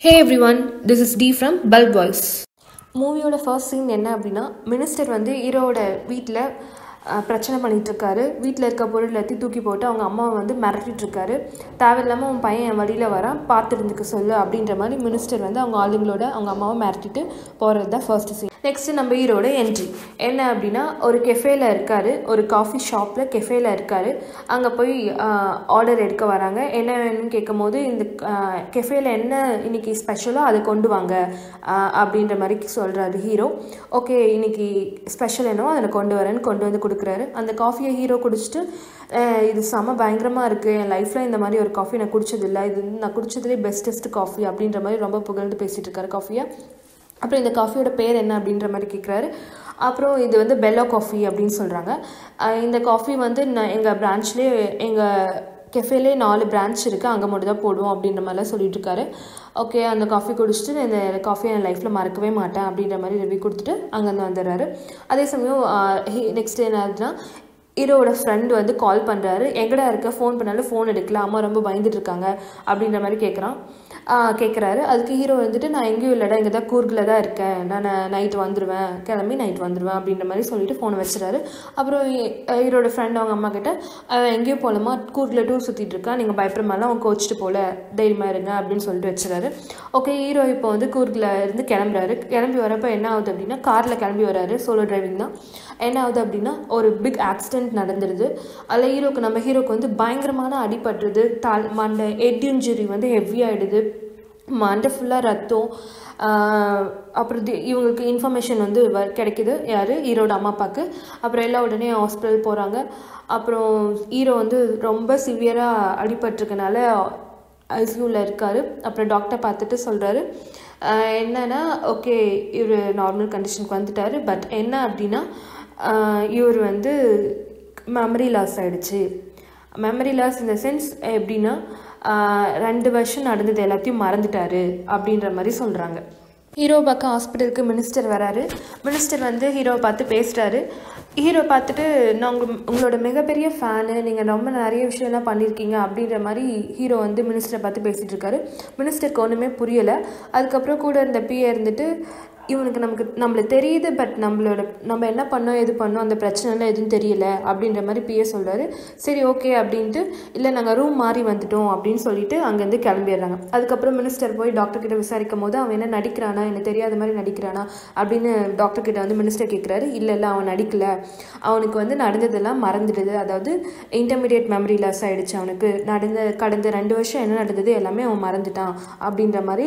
Hey everyone, this is Dee from Bulb Voice. மூவியோட first scene என்ன அப்படின்னா, minister வந்து ஹீரோவோட வீட்டில் பிரச்சனை பண்ணிகிட்டு இருக்காரு. வீட்டில் இருக்க பொருள் எல்லாத்தையும் தூக்கி போட்டு அவங்க அம்மாவை வந்து மிரட்டிட்டு இருக்காரு. தேவையில்லாமல் உன் பையன் என் வழியில் வரான், பார்த்துருந்துக்க சொல்லு அப்படின்ற மாதிரி மினிஸ்டர் வந்து அவங்க ஆளுங்களோட அவங்க அம்மாவை மிரட்டிட்டு போகிறது தான் ஃபர்ஸ்ட் சீன். நெக்ஸ்ட்டு நம்ம ஹீரோட என்ட்ரி என்ன அப்படின்னா, ஒரு கெஃபேல இருக்கார், ஒரு காஃபி ஷாப்பில் கெஃபேல இருக்கார். அங்கே போய் ஆர்டர் எடுக்க வராங்க. என்ன வேணும்னு கேட்கும் போது, இந்த கெஃபேல என்ன இன்னைக்கு ஸ்பெஷலோ அதை கொண்டு வாங்க அப்படின்ற மாதிரி சொல்கிறாரு ஹீரோ. ஓகே, இன்னைக்கு ஸ்பெஷல் என்னவோ அதில் கொண்டு வரேன்னு கொண்டு வந்து கொடுக்குறாரு. அந்த காஃபியை ஹீரோ குடிச்சிட்டு, இது செம பயங்கரமாக இருக்குது, என் லைஃப்பில் இந்த மாதிரி ஒரு காஃபி நான் குடிச்சதில்லை, இது நான் குடிச்சதுலேயே பெஸ்டஸ்ட் காஃபி அப்படின்ற மாதிரி ரொம்ப புகழ்ந்து பேசிகிட்டு இருக்காரு காஃபியை. அப்புறம் இந்த காஃபியோட பேர் என்ன அப்படின்ற மாதிரி கேட்குறாரு. அப்புறம் இது வந்து பெல்லோ காஃபி அப்படின்னு சொல்கிறாங்க. இந்த காஃபி வந்து நான் எங்கள் பிரான்ச்லேயே எங்கள் கெஃபேலே 4 பிரான்ச் இருக்குது, அங்கே மட்டும் தான் போடுவோம் அப்படின்ற மாதிரிலாம் சொல்லிட்டு இருக்காரு. ஓகே, அந்த காஃபி குடிச்சிட்டு இந்த காஃபியை என் லைஃப்பில் மறக்கவே மாட்டேன் அப்படின்ற மாதிரி ரிவ்யூ கொடுத்துட்டு அங்கேருந்து வந்துடுறாரு. அதே சமயம் நெக்ஸ்ட் என்ன ஆகுதுன்னா, ஹீரோவோட ஃப்ரெண்டு வந்து கால் பண்ணுறாரு. எங்கடா இருக்க, ஃபோன் பண்ணாலும் ஃபோன் எடுக்கல, அம்மா ரொம்ப பயந்துட்டு இருக்காங்க அப்படின்ற மாதிரி கேட்குறாரு. அதுக்கு ஹீரோ வந்துட்டு, நான் எங்கேயும் இல்லைடா, இங்கே தான் கூர்கில் தான் இருக்கேன், நான் நைட்டு வந்துடுவேன், கிளம்பி நைட் வந்துடுவேன் அப்படின்ற மாதிரி சொல்லிட்டு ஃபோனை வச்சுறாரு. அப்புறம் ஹீரோட ஃப்ரெண்ட் அவங்க அம்மா கிட்ட, எங்கேயும் போகலமா, கூர்கில் டூர் சுற்றிட்டு இருக்கான், நீங்கள் பயப்படுற மாதிரிலாம் அவங்க கோச்சிட்டு போகல, தைரியமாக இருங்க அப்படின்னு சொல்லிட்டு வச்சுறாரு. ஓகே, ஹீரோ இப்போ வந்து கூர்கில் இருந்து கிளம்புறாரு. கிளம்பி வரப்போ என்ன ஆகுது அப்படின்னா, காரில் கிளம்பி வராரு, சோலோ டிரைவிங் தான். என்ன ஆகுது அப்படின்னா, ஒரு பிக் ஆக்சிடென்ட் நடந்துடுது. அதில் நம்ம ஹீரோக்கு வந்து பயங்கரமான அடிபட்டுருது. மண்டை ஹெட் இன்ஜுரி வந்து ஹெவியாகிடுது, மண்டை ஃபுல்லாக ரத்தம். அப்புறம் இவங்களுக்கு இன்ஃபர்மேஷன் வந்து கிடைக்கிது, யார், ஹீரோட அம்மா அப்பாவுக்கு. அப்புறம் எல்லாம் உடனே ஹாஸ்பிட்டல் போகிறாங்க. அப்புறம் ஹீரோ வந்து ரொம்ப சிவியராக அடிபட்டிருக்கனால ஐசியூவில் இருக்கார். அப்புறம் டாக்டர் பார்த்துட்டு சொல்கிறாரு என்னன்னா, ஓகே இவர் நார்மல் கண்டிஷனுக்கு வந்துட்டார், பட் என்ன அப்படின்னா இவர் வந்து மெமரி லாஸ் ஆகிடுச்சு. மெமரி லாஸ் இந்த சென்ஸ் எப்படின்னா, 2 வருஷம் நடந்தது எல்லாத்தையும் மறந்துட்டாரு அப்படின்ற மாதிரி சொல்கிறாங்க. ஹீரோ பக்கம் ஹாஸ்பிட்டலுக்கு மினிஸ்டர் வராரு. மினிஸ்டர் வந்து ஹீரோவை பார்த்து பேசுகிறாரு. ஹீரோ பார்த்துட்டு, நான் உங்களோட மிகப்பெரிய ஃபேனு, நீங்கள் ரொம்ப நிறைய விஷயம்லாம் பண்ணியிருக்கீங்க அப்படின்ற மாதிரி ஹீரோ வந்து மினிஸ்டரை பார்த்து பேசிகிட்டு இருக்காரு. மினிஸ்டருக்கு ஒன்றுமே புரியலை. அதுக்கப்புறம் கூட இருந்த பிஏ இருந்துட்டு, இவனுக்கு நம்மளை தெரியுது, பட் நம்ம என்ன பண்ணோம் எது பண்ணோம் அந்த பிரச்சனைலாம் எதுவும் தெரியல அப்படின்ற மாதிரி பிஏ சொல்கிறாரு. சரி ஓகே அப்படின்ட்டு, இல்லை நாங்கள் ரூம் மாறி வந்துட்டோம் அப்படின்னு சொல்லிட்டு அங்கேருந்து கிளம்பிடுறாங்க. அதுக்கப்புறம் மினிஸ்டர் போய் டாக்டர்கிட்ட விசாரிக்கும் போது, அவன் என்ன நடிக்கிறானா, எனக்கு தெரியாத மாதிரி நடிக்கிறானா அப்படின்னு டாக்டர்கிட்ட வந்து மினிஸ்டர் கேட்குறாரு. இல்லை அவன் நடிக்கலை, அவனுக்கு வந்து நடந்ததெல்லாம் மறந்துடுது, அதாவது இன்டர்மீடியட் மெமரி லாஸ் ஆகிடுச்சு அவனுக்கு, கடந்த 2 வருஷம் என்ன நடந்தது எல்லாமே அவன் மறந்துட்டான் அப்படின்ற மாதிரி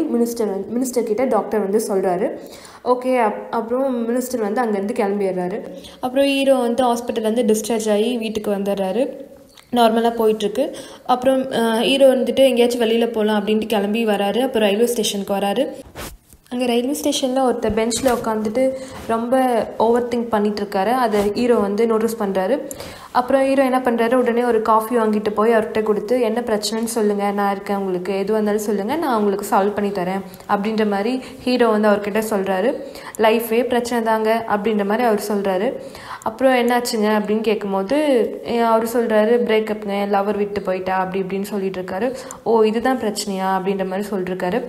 மினிஸ்டர் கிட்ட டாக்டர் வந்து சொல்கிறாரு. ஓகே, அப்புறம் மினிஸ்டர் வந்து அங்கேருந்து கிளம்பிடுறாரு. அப்புறம் ஹீரோ வந்து ஹாஸ்பிட்டல்லேருந்து டிஸ்சார்ஜ் ஆகி வீட்டுக்கு வந்துடுறாரு. நார்மலாக போயிட்டுருக்கு. அப்புறம் ஹீரோ வந்துட்டு எங்கேயாச்சும் வெளியில் போகலாம் அப்படின்ட்டு கிளம்பி வராரு. அப்புறம் ரயில்வே ஸ்டேஷனுக்கு வராரு. அங்கே ரயில்வே ஸ்டேஷனில் ஒருத்தர் பெஞ்சில் உட்காந்துட்டு ரொம்ப ஓவர் திங்க் பண்ணிகிட்ருக்காரு. அதை ஹீரோ வந்து நோட்டீஸ் பண்ணுறாரு. அப்புறம் ஹீரோ என்ன பண்ணுறாரு, உடனே ஒரு காஃபி வாங்கிட்டு போய் அவர்கிட்ட கொடுத்து, என்ன பிரச்சனைன்னு சொல்லுங்கள், நான் இருக்கேன், உங்களுக்கு எதுவாக இருந்தாலும் சொல்லுங்கள், நான் உங்களுக்கு சால்வ் பண்ணி தரேன் அப்படின்ற மாதிரி ஹீரோ வந்து அவர்கிட்ட சொல்கிறாரு. லைஃபே பிரச்சனை தாங்க அப்படின்ற மாதிரி அவர் சொல்கிறாரு. அப்புறம் என்னாச்சுங்க அப்படின்னு கேட்கும்போது அவர் சொல்கிறாரு, பிரேக்கப்புங்க, லவர் விட்டு போயிட்டா அப்படி இப்படின்னு சொல்லிட்டு இருக்காரு. ஓ இதுதான் பிரச்சனையா அப்படின்ற மாதிரி சொல்லியிருக்காரு.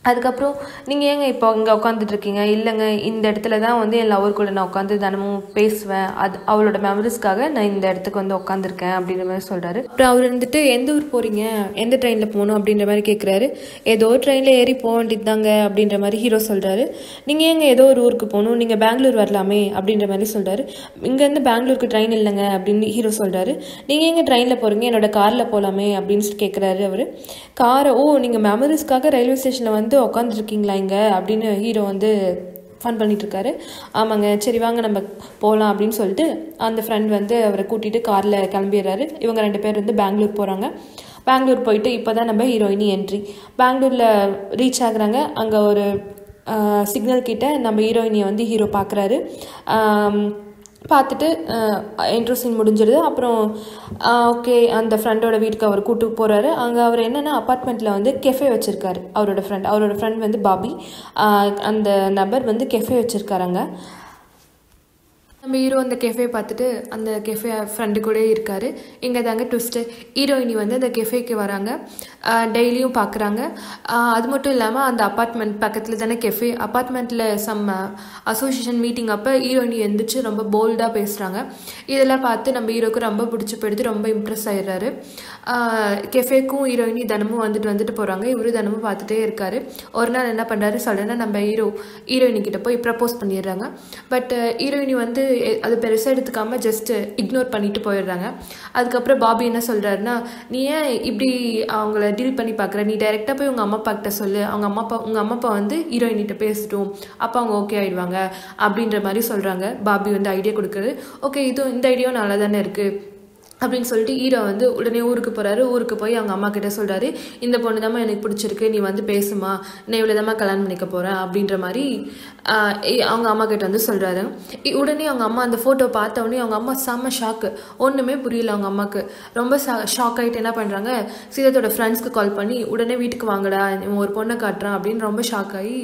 அதுக்கப்புறம் நீங்கள் ஏங்க இப்போ இங்கே உட்காந்துட்ருக்கீங்க, இல்லைங்க இந்த இடத்துல தான் வந்து என் லவர் கூட நான் உட்காந்து தினமும் பேசுவேன், அவளோட மெமரிஸ்க்காக நான் இந்த இடத்துக்கு வந்து உட்காந்துருக்கேன் அப்படின்ற மாதிரி சொல்கிறாரு. அப்புறம் அவர் வந்துட்டு, எந்த ஊர் போகிறீங்க, எந்த ட்ரெயினில் போகணும் அப்படின்ற மாதிரி கேட்குறாரு. ஏதோ ட்ரெயினில் ஏறி போக வேண்டியது தாங்க அப்படின்ற மாதிரி ஹீரோ சொல்கிறாரு. நீங்கள் ஏங்க ஏதோ ஒரு ஊருக்கு போகணும், நீங்கள் பெங்களூர் வரலாமே அப்படின்ற மாதிரி சொல்கிறாரு. இங்கேருந்து பெங்களூருக்கு ட்ரெயின் இல்லைங்க அப்படின்னு ஹீரோ சொல்கிறாரு. நீங்கள் எங்கே ட்ரெயினில் போகிறீங்க, என்னோட காரில் போகலாமே அப்படின்னு கேட்குறாரு அவர். காரை, ஓ நீங்கள் மெமரிஸ்க்காக ரயில்வே ஸ்டேஷனில் வந்து உட்காந்துருக்கீங்களா இங்கே அப்படின்னு ஹீரோ வந்து ஃபன் பண்ணிகிட்ருக்காரு. ஆமாங்க, சரி வாங்க நம்ம போகலாம் அப்படின்னு சொல்லிட்டு அந்த ஃப்ரெண்ட் வந்து அவரை கூட்டிகிட்டு காரில் கிளம்பிடுறாரு. இவங்க 2 பேர் வந்து பெங்களூர் போகிறாங்க. பெங்களூர் போயிட்டு இப்போ தான் நம்ம ஹீரோயினி என்ட்ரி. பெங்களூரில் ரீச் ஆகுறாங்க. அங்கே ஒரு சிக்னல் கிட்ட நம்ம ஹீரோயினியை வந்து ஹீரோ பார்க்குறாரு. பார்த்துட்டு இன்ட்ரோ சீன் முடிஞ்சிடுது. அப்புறம் ஓகே, அந்த ஃப்ரெண்டோட வீட்டுக்கு அவர் கூட்டு போகிறாரு. அங்கே அவர் என்னென்னா, அப்பார்ட்மெண்ட்டில் வந்து கெஃபே வச்சுருக்காரு. அவரோட ஃப்ரெண்ட் வந்து பாபி, அந்த நபர் வந்து கெஃபே வச்சுருக்காருங்க. நம்ம ஹீரோ அந்த கெஃபே பார்த்துட்டு அந்த கெஃபே ஃப்ரெண்டு கூட இருக்காரு. இங்கே தாங்க ட்விஸ்ட்டு. ஹீரோயினி வந்து அந்த கெஃபேக்கு வராங்க, டெய்லியும் பார்க்குறாங்க. அது மட்டும் இல்லாமல் அந்த அப்பார்ட்மெண்ட் பக்கத்தில் தானே கெஃபே. அப்பார்ட்மெண்ட்டில் சம் அசோசியேஷன் மீட்டிங் அப்போ ஹீரோயினி எழுந்திரிச்சு ரொம்ப போல்டாக பேசுகிறாங்க. இதெல்லாம் பார்த்து நம்ம ஹீரோக்கு ரொம்ப பிடிச்சி போயிடுது, ரொம்ப இம்ப்ரெஸ் ஆகிடுறாரு. கெஃபேக்கும் ஹீரோயினி தினமும் வந்துட்டு போகிறாங்க. இவரு தினமும் பார்த்துட்டே இருக்காரு. ஒரு நாள் என்ன பண்ணுறாரு, சடனாக நம்ம ஹீரோயினிக்கிட்ட போய் ப்ரப்போஸ் பண்ணிடுறாங்க. பட் ஹீரோயினி வந்து அது பெருசாக எடுத்துக்காமல் ஜஸ்ட்டு இக்னோர் பண்ணிட்டு போயிடுறாங்க. அதுக்கப்புறம் பாபி என்ன சொல்கிறாருன்னா, நீ ஏன் இப்படி அவங்கள டீல் பண்ணி பார்க்குற, நீ டைரெக்டாக போய் உங்கள் அம்மா அப்பா கிட்ட சொல்லு, உங்கள் அம்மா அப்பா வந்து ஹீரோயினிட்ட பேசிட்டோம், அப்போ அவங்க ஓகே ஆகிடுவாங்க அப்படின்ற மாதிரி சொல்கிறாங்க. பாபி வந்து ஐடியா கொடுக்குறது. ஓகே, இந்த ஐடியாவும் நல்லா தானே இருக்குது அப்படின்னு சொல்லிட்டு ஹீரோ வந்து உடனே ஊருக்கு போகிறாரு. ஊருக்கு போய் அவங்க அம்மா கிட்ட சொல்கிறாரு, இந்த பொண்ணு தாம்மா எனக்கு பிடிச்சிருக்கு, நீ வந்து பேசுமா, நான் இவ்வளோ தாம்மா கல்யாணம் பண்ணிக்க போகிறேன் அப்படின்ற மாதிரி அவங்க அம்மா கிட்ட வந்து சொல்கிறாரு. உடனே அவங்க அம்மா அந்த ஃபோட்டோ பார்த்த உடனே அவங்க அம்மா செம்ம ஷாக்கு, ஒன்றுமே புரியல அவங்க அம்மாவுக்கு. ரொம்ப ஷாக் ஆகிட்டு என்ன பண்ணுறாங்க, சீதத்தோட ஃப்ரெண்ட்ஸ்க்கு கால் பண்ணி உடனே வீட்டுக்கு வாங்கடா, ஒரு பொண்ணை காட்டுறான் அப்படின்னு ரொம்ப ஷாக் ஆகி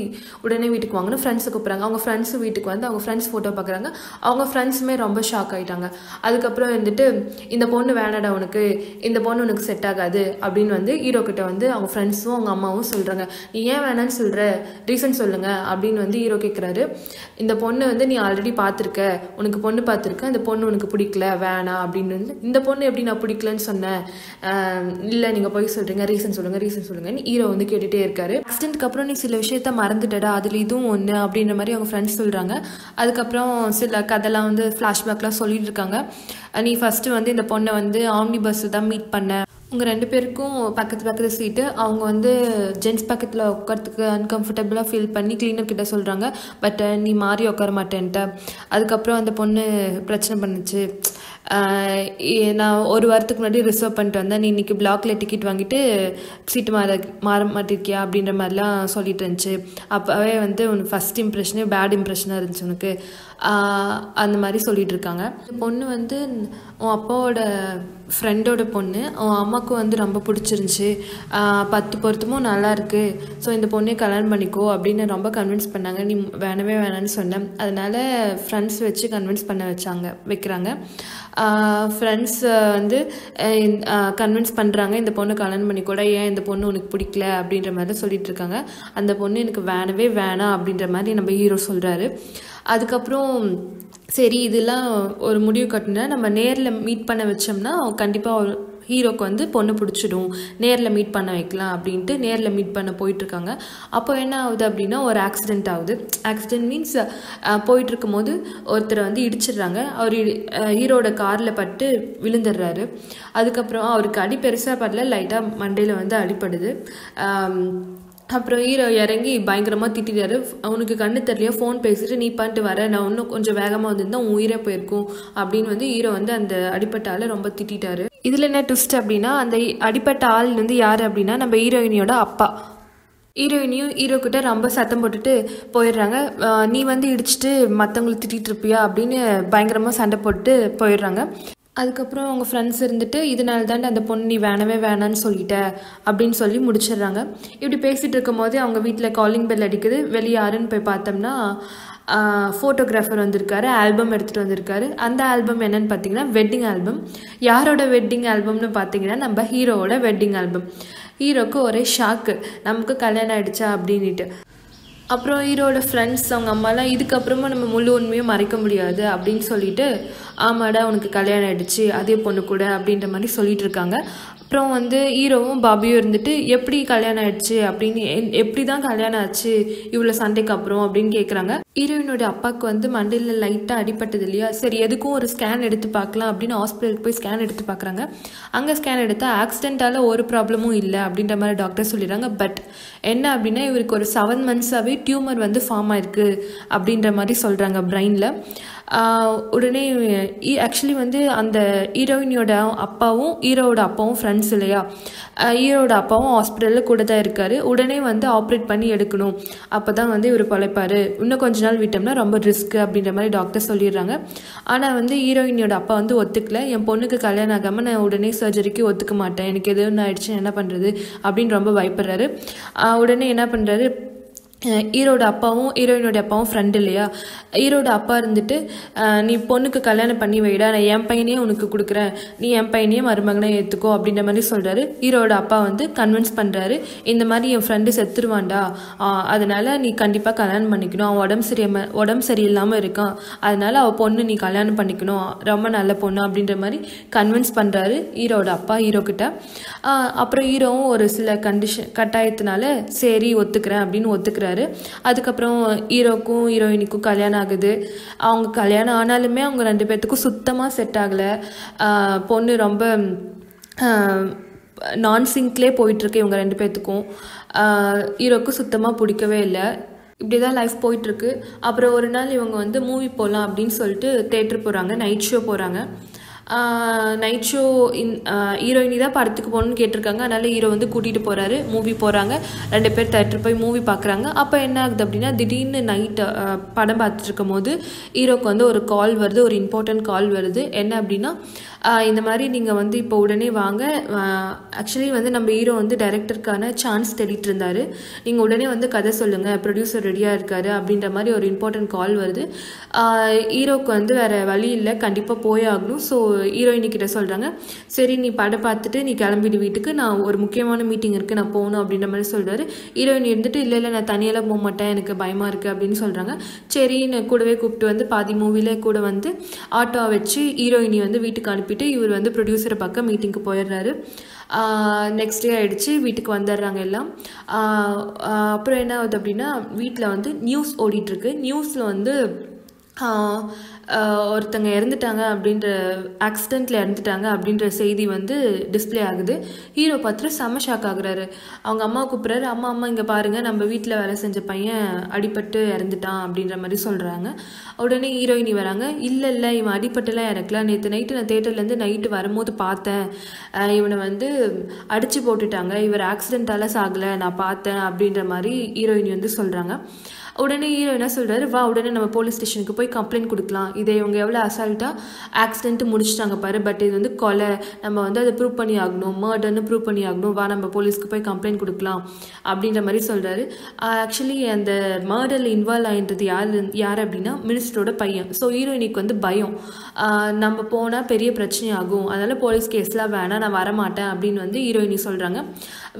உடனே வீட்டுக்கு வாங்கணும் ஃப்ரெண்ட்ஸை கூப்பிட்றாங்க. அவங்க ஃப்ரெண்ட்ஸு வீட்டுக்கு வந்து அவங்க ஃப்ரெண்ட்ஸ் ஃபோட்டோ பார்க்குறாங்க. அவங்க ஃப்ரெண்ட்ஸுமே ரொம்ப ஷாக் ஆகிட்டாங்க. அதுக்கப்புறம் வந்துட்டு இந்த பொண்ணு வேணாடா உனக்கு, இந்த பொண்ணு உனக்கு செட் ஆகாது அப்படின்னு வந்து ஹீரோ கிட்ட வந்து அவங்க ஃப்ரெண்ட்ஸும் அவங்க அம்மாவும் சொல்கிறாங்க. நீ ஏன் வேணான்னு சொல்கிற, ரீசன் சொல்லுங்க அப்படின்னு வந்து ஹீரோ கேட்குறாரு. இந்த பொண்ணு வந்து நீ ஆல்ரெடி பார்த்துருக்க, உனக்கு பொண்ணு பார்த்துருக்க, இந்த பொண்ணு உனக்கு பிடிக்கல, வேணாம் அப்படின்னு வந்து, இந்த பொண்ணு எப்படி நான் பிடிக்கலன்னு சொன்னேன், இல்லை நீங்கள் போய் சொல்கிறீங்க, ரீசன் சொல்லுங்கன்னு ஹீரோ வந்து கேட்டுகிட்டே இருக்காரு. ஆக்சிடென்ட்க்கு அப்புறம் நீ சில விஷயத்த மறந்துட்டடா, அதில் இதுவும் ஒன்று அப்படின்ற மாதிரி அவங்க ஃப்ரெண்ட்ஸ் சொல்கிறாங்க. அதுக்கப்புறம் சில கதைலாம் வந்து ஃப்ளாஷ்பேக்லாம் சொல்லிட்டு இருக்காங்க. நீ ஃபஸ்ட்டு வந்து இந்த பொண்ணை வந்து ஆம்னி பஸ்ஸில் தான் மீட் பண்ண, உங்கள் 2 பேருக்கும் பக்கத்து சீட்டு, அவங்க வந்து ஜென்ஸ் பக்கத்தில் உட்காரத்துக்கு அன்கம்ஃபர்டபுளாக ஃபீல் பண்ணி கிளீனர் கிட்ட சொல்கிறாங்க. பட் நீ மாறி உட்கார மாட்டேன்ட்ட. அதுக்கப்புறம் அந்த பொண்ணு பிரச்சனை பண்ணுச்சு, நான் ஒரு வாரத்துக்கு முன்னாடி ரிசர்வ் பண்ணிட்டு வந்தேன், நீ இன்றைக்கி பிளாக்ல டிக்கெட் வாங்கிட்டு சீட்டு மாற மாட்டிருக்கியா அப்படின்ற மாதிரிலாம் சொல்லிட்டு இருந்துச்சு. அப்போவே வந்து உனக்கு ஃபஸ்ட் இம்ப்ரெஷனே பேட் இம்ப்ரெஷனாக இருந்துச்சு உனக்கு, அந்த மாதிரி சொல்லிட்டு இருக்காங்க. இந்த பொண்ணு வந்து உன் அப்பாவோட ஃப்ரெண்டோட பொண்ணு, உன் அம்மாவுக்கு வந்து ரொம்ப பிடிச்சிருந்துச்சி, 10 பொருத்தமும் நல்லா இருக்குது, ஸோ இந்த பொண்ணே கல்யாணம் பண்ணிக்கோ அப்படின்னு ரொம்ப கன்வின்ஸ் பண்ணாங்க. நீ வேணான்னு சொன்னேன், அதனால ஃப்ரெண்ட்ஸ் வச்சு கன்வின்ஸ் பண்ண வைக்கிறாங்க. ஃப்ரெண்ட்ஸ் வந்து கன்வின்ஸ் பண்ணுறாங்க, இந்த பொண்ணு கல்யாணம் பண்ணிக்கூட, ஏன் இந்த பொண்ணு உனக்கு பிடிக்கல அப்படின்ற மாதிரி சொல்லிட்டு இருக்காங்க. அந்த பொண்ணு எனக்கு வேணாம் அப்படின்ற மாதிரி நம்ம ஹீரோ சொல்கிறாரு. அதுக்கப்புறம் சரி இதெல்லாம் ஒரு முடிவு கட்டினா நம்ம நேரில் மீட் பண்ண வச்சோம்னா கண்டிப்பாக ஒரு ஹீரோக்கு வந்து பொண்ணு பிடிச்சிடும், நேரில் மீட் பண்ண வைக்கலாம் அப்படின்ட்டு நேரில் மீட் பண்ண போயிட்டுருக்காங்க. அப்போ என்ன ஆகுது அப்படின்னா ஒரு ஆக்சிடெண்ட் ஆகுது. ஆக்சிடெண்ட் மீன்ஸ் போயிட்டுருக்கும் போது ஒருத்தரை வந்து இடிச்சிடுறாங்க. அவர் ஹீரோட காரில் பட்டு விழுந்துடுறாரு. அதுக்கப்புறம் அவருக்கு அடி பெருசாக படல, லைட்டாக மண்டையில் வந்து அடிப்படுது. அப்புறம் ஹீரோ இறங்கி பயங்கரமாக திட்டிட்டாரு. அவனுக்கு கண்ணு தெரியலையா, ஃபோன் பேசிட்டு நீ பண்ணிட்டு வர, நான் இன்னும் கொஞ்சம் வேகமாக வந்திருந்தா உன் உயிரே போயிருக்கும் அப்படின்னு வந்து ஹீரோ வந்து அந்த அடிப்பட்ட ஆளை ரொம்ப திட்டாரு. இதில் என்ன ட்விஸ்ட் அப்படின்னா, அந்த அடிப்பட்ட ஆள் வந்து யார் அப்படின்னா நம்ம ஹீரோயினியோட அப்பா. ஹீரோயினியும் ஹீரோ கிட்ட ரொம்ப சத்தம் போட்டுட்டு போயிடுறாங்க. நீ வந்து இடிச்சிட்டு மற்றவங்களை திட்டிகிட்டு இருப்பியா அப்படின்னு பயங்கரமாக சண்டை போட்டு போயிடுறாங்க. அதுக்கப்புறம் அவங்க ஃப்ரெண்ட்ஸ் இருந்துட்டு இதனால தான் அந்த பொண்ணு நீ வேணான்னு சொல்லிட்ட அப்படின்னு சொல்லி முடிச்சிடுறாங்க. இப்படி பேசிகிட்டு இருக்கும் போது அவங்க வீட்டில் காலிங் பெல் அடிக்குது. வெளியே யாருன்னு போய் பார்த்தோம்னா ஃபோட்டோகிராஃபர் வந்திருக்காரு, ஆல்பம் எடுத்துகிட்டு வந்திருக்காரு. அந்த ஆல்பம் என்னன்னு பார்த்தீங்கன்னா வெட்டிங் ஆல்பம். யாரோட வெட்டிங் ஆல்பம்னு பார்த்தீங்கன்னா நம்ம ஹீரோவோட வெட்டிங் ஆல்பம். ஹீரோக்கு ஒரே ஷாக்கு, நமக்கு கல்யாணம் ஆகிடுச்சா அப்படின்ட்டு. அப்புறம் ஹீரோட ஃப்ரெண்ட்ஸ் அவங்க அம்மாலாம் இதுக்கப்புறமா நம்ம முழு உண்மையும் மறைக்க முடியாது அப்படின்னு சொல்லிட்டு ஆமாடா உனக்கு கல்யாணம் ஆகிடுச்சு அதே பொண்ணு கூட அப்படின்ற மாதிரி சொல்லிட்டு இருக்காங்க. அப்புறம் வந்து ஹீரோவும் பாபியும் இருந்துட்டு எப்படி கல்யாணம் ஆயிடுச்சு அப்படின்னு, எப்படி தான் கல்யாணம் ஆச்சு இவ்வளோ சண்டைக்கு அப்புறம் அப்படின்னு கேட்குறாங்க. ஹீரோயினோட அப்பாவுக்கு வந்து மண்டையில் லைட்டாக அடிப்பட்டது இல்லையா, சரி எதுக்கும் ஒரு ஸ்கேன் எடுத்து பார்க்கலாம் அப்படின்னு ஹாஸ்பிட்டலுக்கு போய் ஸ்கேன் எடுத்து பார்க்குறாங்க. அங்கே ஸ்கேன் எடுத்தால் ஆக்சிடென்ட்டால் ஒரு ப்ராப்ளமும் இல்லை அப்படின்ற மாதிரி டாக்டர் சொல்லிடுறாங்க. பட் என்ன அப்படின்னா இவருக்கு ஒரு 7 months டியூமர் வந்து ஃபார்ம் ஆயிருக்கு அப்படின்ற மாதிரி சொல்கிறாங்க பிரெயினில். உடனே ஆக்சுவலி வந்து அந்த ஹீரோயினோட அப்பாவும் ஹீரோவோட அப்பாவும் ஃப்ரெண்ட்ஸ் இல்லையா, ஹீரோட அப்பாவும் ஹாஸ்பிட்டலில் கூட தான் இருக்கார். உடனே வந்து ஆப்ரேட் பண்ணி எடுக்கணும், அப்போ தான் வந்து இவர் பிழைப்பார், இன்னும் கொஞ்ச நாள் விட்டோம்னா ரொம்ப ரிஸ்க்கு அப்படின்ற மாதிரி டாக்டர் சொல்லிடுறாங்க. ஆனால் வந்து ஹீரோயினோட அப்பா வந்து ஒத்துக்கல, என் பொண்ணுக்கு கல்யாணம் ஆகாமல் நான் உடனே சர்ஜரிக்கு ஒத்துக்க மாட்டேன், எனக்கு எது ஒன்று ஆயிடுச்சு என்ன பண்ணுறது அப்படின்னு ரொம்ப பயப்படுறாரு. உடனே என்ன பண்ணுறாரு, ஹீரோட அப்பாவும் ஹீரோயினோட அப்பாவும் ஃப்ரெண்ட் இல்லையா. ஹீரோட அப்பா இருந்துட்டு நீ பொண்ணுக்கு கல்யாணம் பண்ணி வைடா, நான் என் பையனையே உனக்கு கொடுக்குறேன், நீ என் பையனையே மருமகனை ஏற்றுக்கோ அப்படின்ற மாதிரி சொல்கிறாரு. ஹீரோட அப்பா வந்து கன்வின்ஸ் பண்ணுறாரு, இந்த மாதிரி என் ஃப்ரெண்டு செத்துருவான்டா, அதனால நீ கண்டிப்பாக கல்யாணம் பண்ணிக்கணும், அவன் உடம்பு சரியில்லாமல் இருக்கான், அதனால அவள் பொண்ணு நீ கல்யாணம் பண்ணிக்கணும், ரொம்ப நல்ல பொண்ணு அப்படின்ற மாதிரி கன்வின்ஸ் பண்ணுறாரு ஹீரோட அப்பா ஹீரோக்கிட்ட. அப்புறம் ஹீரோவும் ஒரு சில கட்டாயத்தினால சரி ஒத்துக்கிறேன் அப்படின்னு ஒத்துக்கிறாரு. அதுக்கப்புறம் ஹீரோக்கும் ஹீரோயினுக்கும் கல்யாணம் ஆகுது. அவங்க கல்யாணம் ஆனாலுமே அவங்க 2 பேர்த்துக்கும் சுத்தமாக செட் ஆகலை. பொண்ணு ரொம்ப நான் சிங்க்லேயே போயிட்டுருக்கு இவங்க 2 பேர்த்துக்கும். ஹீரோக்கும் சுத்தமாக பிடிக்கவே இல்லை. இப்படி தான் லைஃப் போயிட்டுருக்கு. அப்புறம் ஒரு நாள் இவங்க வந்து மூவி போகலாம் அப்படின்னு சொல்லிட்டு தேட்டர் போகிறாங்க, நைட் ஷோ போகிறாங்க. நைட் ஷோ ஹீரோயினி தான் படத்துக்கு போகணுன்னு கேட்டிருக்காங்க, அதனால் ஹீரோ வந்து கூட்டிகிட்டு போகிறாரு, மூவி போகிறாங்க. 2 பேர் தேட்டர் போய் மூவி பார்க்குறாங்க. அப்போ என்ன ஆகுது அப்படின்னா, திடீர்னு நைட்டு படம் பார்த்துட்டு இருக்கும் போது ஹீரோக்கு வந்து ஒரு கால் வருது, ஒரு இம்பார்ட்டன்ட் கால் வருது. என்ன அப்படின்னா, இந்த மாதிரி நீங்கள் வந்து இப்போ உடனே வாங்க, ஆக்சுவலி வந்து நம்ம ஹீரோ வந்து டைரக்டருக்கான சான்ஸ் தேடிட்டு இருந்தார், நீங்கள் உடனே வந்து கதை சொல்லுங்கள், ப்ரொடியூசர் ரெடியாக இருக்கார் அப்படின்ற மாதிரி ஒரு இம்பார்ட்டன்ட் கால் வருது. ஹீரோக்கு வந்து வேறு வழி இல்லை, கண்டிப்பாக போய் ஆகணும். ஸோ ஹீரோயினிக்கிட்ட சொல்கிறாங்க, சரி நீ படம் பார்த்துட்டு நீ கிளம்பிடு வீட்டுக்கு, நான் ஒரு முக்கியமான மீட்டிங் இருக்குது, நான் போகணும் அப்படின்ற மாதிரி சொல்கிறாரு. ஹீரோயின் இருந்துட்டு இல்லை நான் தனியெல்லாம் போக மாட்டேன், எனக்கு பயமாக இருக்குது அப்படின்னு சொல்கிறாங்க. சரின்னு கூடவே கூப்பிட்டு வந்து பாதி மூவிலே கூட வந்து ஆட்டோ வச்சு ஹீரோயினி வந்து வீட்டுக்கு அனுப்பிட்டு இவர் வந்து ப்ரொடியூசரை பார்க்க மீட்டிங்க்கு போயிடுறாரு. நெக்ஸ்ட் டே ஆகிடுச்சு, வீட்டுக்கு வந்துடுறாங்க எல்லாம். அப்புறம் என்ன ஆகுது அப்படின்னா, வீட்டில் வந்து நியூஸ் ஓடிட்டுருக்கு. நியூஸில் வந்து ஒருத்தங்க இறந்துட்டாங்க அப்படின்ற, ஆக்சிடெண்ட்டில் இறந்துட்டாங்க அப்படின்ற செய்தி வந்து டிஸ்பிளே ஆகுது. ஹீரோ பார்த்துட்டு செம்ம ஷாக் ஆகுறாரு. அவங்க அம்மா கூப்பிட்றாரு, அம்மா இங்கே பாருங்கள், நம்ம வீட்டில் வேலை செஞ்ச பையன் அடிபட்டு இறந்துட்டான் அப்படின்ற மாதிரி சொல்கிறாங்க. உடனே ஹீரோயினி வராங்க, இல்லை இவன் அடிபட்டுலாம் இறக்கலாம், நேற்று நைட்டு நான் தேட்டர்லேருந்து நைட்டு வரும்போது பார்த்தேன், இவனை வந்து அடித்து போட்டுட்டாங்க, இவர் ஆக்சிடெண்ட்டால் சாகலை, நான் பார்த்தேன் அப்படின்ற மாதிரி ஹீரோயினி வந்து சொல்கிறாங்க. உடனே ஹீரோ என்ன சொல்கிறாரு, வா உடனே நம்ம போலீஸ் ஸ்டேஷனுக்கு போய் கம்ப்ளைண்ட் கொடுக்கலாம், இதை இவங்க எவ்வளோ அசால்ட்டாக ஆக்சிடென்ட்டு முடிச்சிட்டாங்க பாரு, பட் இது வந்து கொலை, நம்ம வந்து அதை ப்ரூவ் பண்ணி ஆகணும், மர்டர்னு ப்ரூவ் பண்ணி ஆகணும், வா நம்ம போலீஸ்க்கு போய் கம்ப்ளைண்ட் கொடுக்கலாம் அப்படின்ற மாதிரி சொல்கிறாரு. ஆக்சுவலி அந்த மர்டரில் இன்வால்வ் ஆகின்றது யார் அப்படின்னா மினிஸ்டரோட பையன். ஸோ ஹீரோயினிக்கு வந்து பயம், நம்ம போனால் பெரிய பிரச்சனை ஆகும், அதனால் போலீஸ் கேஸ்லாம் வேணாம், நான் வரமாட்டேன் அப்படின்னு வந்து ஹீரோயினி சொல்கிறாங்க.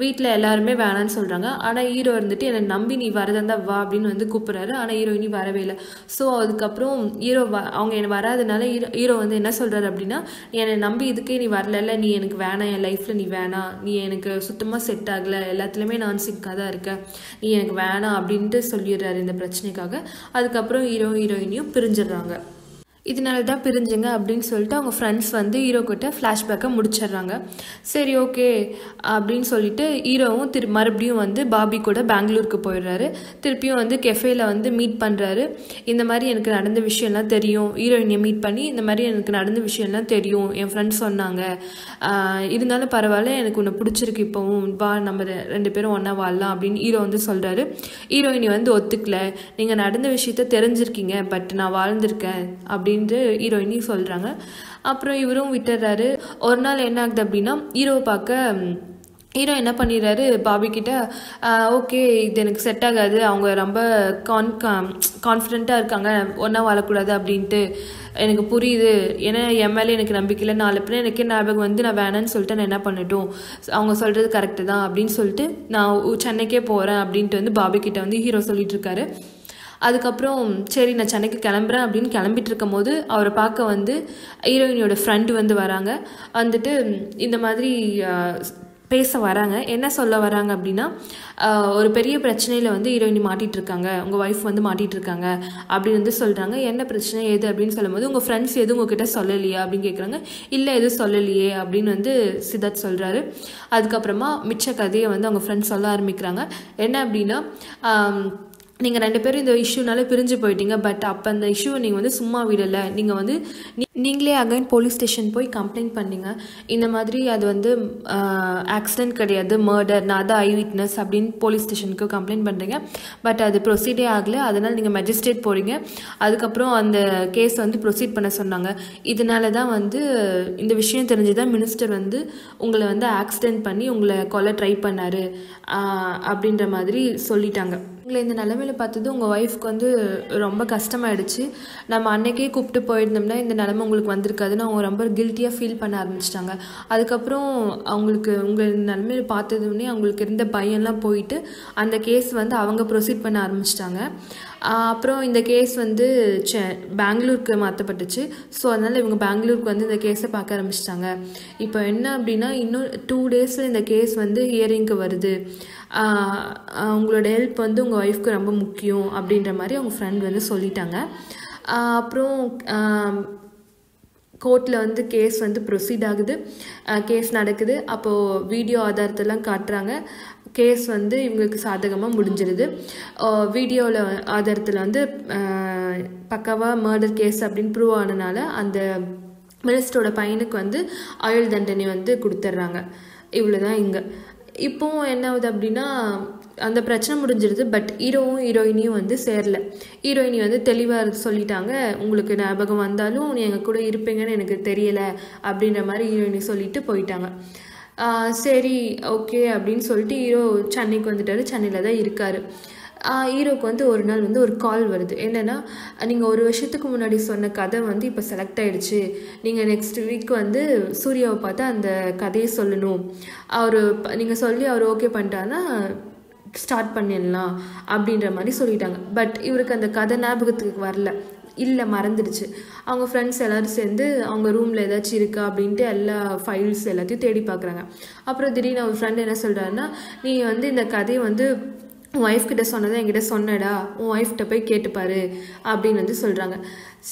வீட்டில் எல்லாருமே வேணான்னு சொல்கிறாங்க. ஆனால் ஹீரோ இருந்துட்டு என்னை நம்பி நீ வரதா வா அப்படின்னு வந்து கூப்பிட்றாரு. ஆனால் ஹீரோயினி வரவே இல்லை. ஸோ அதுக்கப்புறம் அவங்க என்னை வராதனால ஹீரோ வந்து என்ன சொல்கிறாரு அப்படின்னா, என்னை நம்பி இதுக்கே நீ வரல, நீ எனக்கு வேணாம், என் லைஃப்பில் நீ வேணாம், நீ எனக்கு சுத்தமாக செட் ஆகலை, எல்லாத்துலேயுமே நான் சிங்காக தான் இருக்கேன், நீ எனக்கு வேணாம் அப்படின்ட்டு சொல்லிடுறாரு இந்த பிரச்சனைக்காக. அதுக்கப்புறம் ஹீரோயினியும் பிரிஞ்சிடுறாங்க. இதனால தான் பிரிஞ்சுங்க அப்படின்னு சொல்லிட்டு அவங்க ஃப்ரெண்ட்ஸ் வந்து ஹீரோக்கிட்ட ஃப்ளாஷ்பேக்கை முடிச்சிடுறாங்க. சரி ஓகே அப்படின்னு சொல்லிட்டு ஹீரோவும் மறுபடியும் வந்து பாபி கூட பெங்களூருக்கு போயிடுறாரு. திருப்பியும் வந்து கெஃபேல வந்து மீட் பண்ணுறாரு. இந்த மாதிரி எனக்கு நடந்த விஷயம்லாம் தெரியும், ஹீரோயினை மீட் பண்ணி இந்த மாதிரி எனக்கு நடந்த விஷயம்லாம் தெரியும், என் ஃப்ரெண்ட்ஸ் சொன்னாங்க, இருந்தாலும் பரவாயில்ல, எனக்கு உன்னை பிடிச்சிருக்கு, இப்போவும் வா நம்ம 2 பேரும் ஒன்றா வாழலாம் அப்படின்னு ஹீரோ வந்து சொல்கிறாரு. ஹீரோயினி வந்து ஒத்துக்கல, நீங்கள் நடந்த விஷயத்த தெரிஞ்சிருக்கீங்க, பட் நான் வாழ்ந்திருக்கேன் அப்படின்னு ஹீரோயினி சொல்கிறாங்க. அப்புறம் இவரும் விட்டுறாரு. ஒரு நாள் என்ன ஆகுது அப்படின்னா, ஹீரோவை பார்க்க ஹீரோ என்ன பண்ணிடுறாரு, பாபி கிட்ட ஓகே இது எனக்கு செட் ஆகாது, அவங்க ரொம்ப கான்ஃபிடென்ட்டாக இருக்காங்க, ஒன்றா வாழக்கூடாது அப்படின்ட்டு எனக்கு புரியுது, ஏன்னா என் மேலே எனக்கு நம்பிக்கை இல்லை, 4 பேர் எனக்கே ஞாபகம் வந்து நான் வேணான்னு சொல்லிட்டு நான் என்ன பண்ணட்டும், அவங்க சொல்கிறது கரெக்டு தான் அப்படின்னு சொல்லிட்டு நான் சென்னைக்கே போகிறேன் அப்படின்ட்டு வந்து பாபி கிட்ட வந்து ஹீரோ சொல்லிட்டு இருக்காரு. அதுக்கப்புறம் சரி நான் சென்னைக்கு கிளம்புறேன் அப்படின்னு கிளம்பிட்டு இருக்கும் போது அவரை பார்க்க வந்து ஹீரோயினியோட ஃப்ரெண்டு வந்து வராங்க. வந்துட்டு இந்த மாதிரி பேச வராங்க. என்ன சொல்ல வராங்க அப்படின்னா, ஒரு பெரிய பிரச்சனையில் வந்து ஹீரோயினி மாட்டிகிட்ருக்காங்க, உங்கள் ஒய்ஃப் வந்து மாட்டிகிட்ருக்காங்க அப்படின்னு வந்து சொல்கிறாங்க. என்ன பிரச்சனை எது அப்படின்னு சொல்லும்போது, உங்கள் ஃப்ரெண்ட்ஸ் எதுவும் உங்ககிட்ட சொல்லலையா அப்படின்னு கேட்குறாங்க. இல்லை எதுவும் சொல்லலையே அப்படின்னு வந்து சித்தார்த் சொல்கிறாரு. அதுக்கப்புறமா மிச்ச கதையை வந்து அவங்க ஃப்ரெண்ட்ஸ் சொல்ல ஆரம்பிக்கிறாங்க. என்ன அப்படின்னா, நீங்கள் 2 பேரும் இந்த இஷ்யூனால பிரிஞ்சு போயிட்டீங்க, பட் அப்போ அந்த இஷ்யூவை நீங்கள் வந்து சும்மா விடலை, நீங்கள் வந்து நீங்களே அகைன் போலீஸ் ஸ்டேஷன் போய் கம்ப்ளைண்ட் பண்ணீங்க, இந்த மாதிரி அது வந்து ஆக்சிடென்ட் கிடையாது, மர்டர், நான் தான் ஐ விட்னஸ் அப்படின்னு போலீஸ் ஸ்டேஷனுக்கு கம்ப்ளைண்ட் பண்ணுறீங்க, பட் அது ப்ரொசீடே ஆகலை, அதனால் நீங்கள் மெஜிஸ்ட்ரேட் போகிறீங்க. அதுக்கப்புறம் அந்த கேஸ் வந்து ப்ரொசீட் பண்ண சொன்னாங்க. இதனால தான் வந்து இந்த விஷயம் தெரிஞ்சு தான் மினிஸ்டர் வந்து உங்களை வந்து ஆக்சிடென்ட் பண்ணி உங்களை கொல்ல ட்ரை பண்ணார் அப்படின்ற மாதிரி சொல்லிட்டாங்க. உங்களை இந்த நிலமையில பார்த்தது உங்கள் ஒய்ஃப்க்கு வந்து ரொம்ப கஷ்டமாயிடுச்சு. நம்ம அன்னைக்கே கூப்பிட்டு போயிருந்தோம்னா இந்த நிலமை உங்களுக்கு வந்திருக்காதுன்னு அவங்க ரொம்ப கில்ட்டியாக ஃபீல் பண்ண ஆரம்பிச்சிட்டாங்க. அதுக்கப்புறம் அவங்களுக்கு உங்கள் நிலமையில பார்த்ததுன்னே அவங்களுக்கு இருந்த பையன்லாம் போயிட்டு அந்த கேஸ் வந்து அவங்க ப்ரொசீட் பண்ண ஆரம்பிச்சிட்டாங்க. அப்புறம் இந்த கேஸ் வந்து பெங்களூருக்கு மாற்றப்பட்டுச்சு. ஸோ அதனால் இவங்க பெங்களூருக்கு வந்து இந்த கேஸை பார்க்க ஆரம்பிச்சிட்டாங்க. இப்போ என்ன அப்படின்னா இன்னும் 2 டேஸில் இந்த கேஸ் வந்து ஹியரிங்க்கு வருது. உங்களோட ஹெல்ப் வந்து உங்கள் ஒய்ஃப்க்கு ரொம்ப முக்கியம் அப்படின்ற மாதிரி அவங்க ஃப்ரெண்ட் வந்து சொல்லிட்டாங்க. அப்புறம் கோர்ட்டில் வந்து கேஸ் வந்து ப்ரொசீட் ஆகுது, கேஸ் நடக்குது. அப்போது வீடியோ ஆதாரத்தெல்லாம் காட்டுறாங்க. கேஸ் வந்து இவங்களுக்கு சாதகமாக முடிஞ்சிருது. வீடியோவில் ஆதாரத்தில் வந்து பக்காவாக மர்டர் கேஸ் அப்படின்னு ப்ரூவ் ஆனனால அந்த மினிஸ்டரோட பையனுக்கு வந்து ஆயுள் தண்டனை வந்து கொடுத்துட்றாங்க. இவ்வளோதான் இங்கே. இப்போவும் என்ன ஆகுது அப்படின்னா அந்த பிரச்சனை முடிஞ்சிருது. பட் ஹீரோவும் ஹீரோயினியும் வந்து சேரல. ஹீரோயினி வந்து தெளிவாக சொல்லிட்டாங்க, உங்களுக்கு ஞாபகம் வந்தாலும் நீ எங்கள் கூட இருப்பீங்கன்னு எனக்கு தெரியலை அப்படின்ற மாதிரி ஹீரோயினி சொல்லிட்டு போயிட்டாங்க. சரி ஓகே அப்படின்னு சொல்லிட்டு ஹீரோ சென்னைக்கு வந்துட்டார். சென்னையில் தான் இருக்கார். ஹீரோக்கு வந்து ஒரு நாள் வந்து ஒரு கால் வருது. என்னென்னா, நீங்கள் 1 வருஷத்துக்கு முன்னாடி சொன்ன கதை வந்து இப்போ செலக்ட் ஆகிடுச்சு. நீங்கள் நெக்ஸ்ட் வீக் வந்து சூர்யாவை பார்த்து அந்த கதையை சொல்லணும். நீங்கள் சொல்லி அவர் ஓகே பண்ணிட்டாருன்னா ஸ்டார்ட் பண்ணிடலாம் அப்படின்ற மாதிரி சொல்லிட்டாங்க. பட் இவருக்கு அந்த கதை ஞாபகத்துக்கு வரல, இல்லை மறந்துடுச்சு. அவங்க ஃப்ரெண்ட்ஸ் எல்லோரும் சேர்ந்து அவங்க ரூமில் ஏதாச்சும் இருக்கா அப்படின்ட்டு எல்லா ஃபைல்ஸ் எல்லாத்தையும் தேடி பார்க்குறாங்க. அப்புறம் திடீர்னு அவர் ஃப்ரெண்ட் என்ன சொல்கிறாருன்னா, நீ வந்து இந்த கதையை வந்து உன் ஒய்ஃப்கிட்ட சொன்னதை என்கிட்ட சொன்னடா, உன் ஒய்ஃப்கிட்ட போய் கேட்டுப்பாரு அப்படின்னு வந்து சொல்கிறாங்க.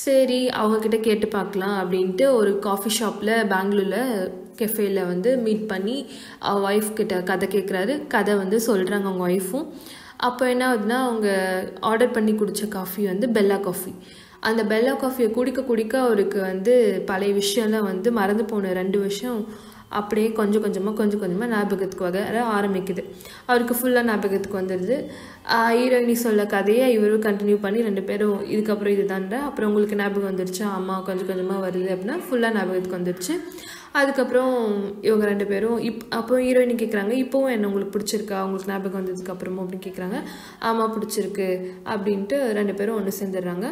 சரி அவங்கக்கிட்ட கேட்டு பார்க்கலாம் அப்படின்ட்டு ஒரு காஃபி ஷாப்பில் பெங்களூரில் கெஃபேயில் வந்து மீட் பண்ணி ஒய்ஃப்கிட்ட கதை கேட்குறாரு. கதை வந்து சொல்கிறாங்க அவங்க ஒய்ஃபும். அப்போ என்ன ஆகுதுன்னா, அவங்க ஆர்டர் பண்ணி குடித்த காஃபி வந்து பெல்லா காஃபி. அந்த பெல்லா காஃபியை குடிக்க அவருக்கு வந்து பழைய விஷயம்லாம் வந்து மறந்து போன 2 விஷயம் அப்படியே கொஞ்சம் கொஞ்சமாக ஞாபகத்துக்கு வர ஆரம்பிக்குது. அவருக்கு ஃபுல்லாக ஞாபகத்துக்கு வந்துடுது. ஹீரோயினி சொல்ல கதையை இவரும் கண்டினியூ பண்ணி 2 பேரும் இதுக்கப்புறம் இதுதான்டா, அப்புறம் உங்களுக்கு ஞாபகம் வந்துடுச்சு, ஆமாம் கொஞ்சம் கொஞ்சமாக வருது அப்படின்னா ஃபுல்லாக ஞாபகத்துக்கு வந்துடுச்சு. அதுக்கப்புறம் இவங்க 2 பேரும் அப்போ ஹீரோயினி கேட்குறாங்க, இப்போவும் என்ன உங்களுக்கு பிடிச்சிருக்கா, உங்களுக்கு ஞாபகம் வந்ததுக்கு அப்புறமும் அப்படின்னு கேட்குறாங்க. ஆமாம் பிடிச்சிருக்கு அப்படின்ட்டு 2 பேரும் ஒன்று சேர்ந்துடுறாங்க.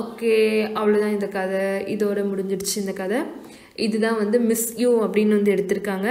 ஓகே அவ்வளோதான் இந்த கதை, இதோட முடிஞ்சிடுச்சு இந்த கதை. இதுதான் வந்து மிஸ் யூ அப்படின்னு வந்து எடுத்திருக்காங்க.